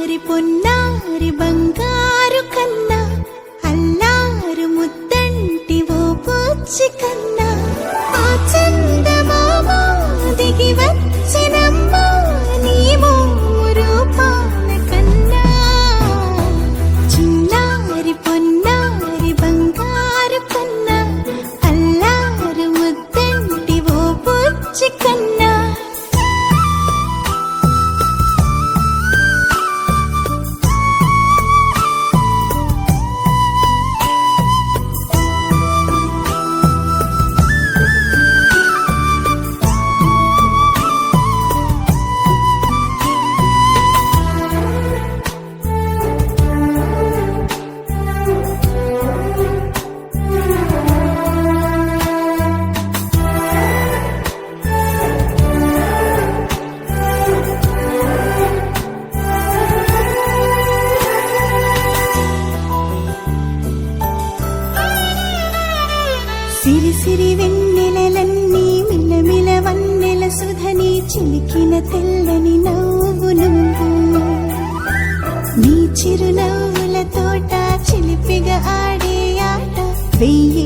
చిన్నారి పొన్నారి బంగారు కన్నా అల్లారు ముద్దంటి ఓ పూచి కన్నా ఆ చందమామ దిగి వచ్చినమ్మా నీ రూపాల కన్నా చిన్నారి పొన్నారి బంగారు కన్నా అల్లారు ముద్దంటి ఓ పూచి కన్నా సిరి సిరి వెన్నెలలన్నీ మిలమిల వన్నెల సుధని చిలికిన తెల్లని నవ్వు నువ్వు నీ చిరునవ్వుల తోట చిలిపిగా ఆడే ఆట వెయ్యి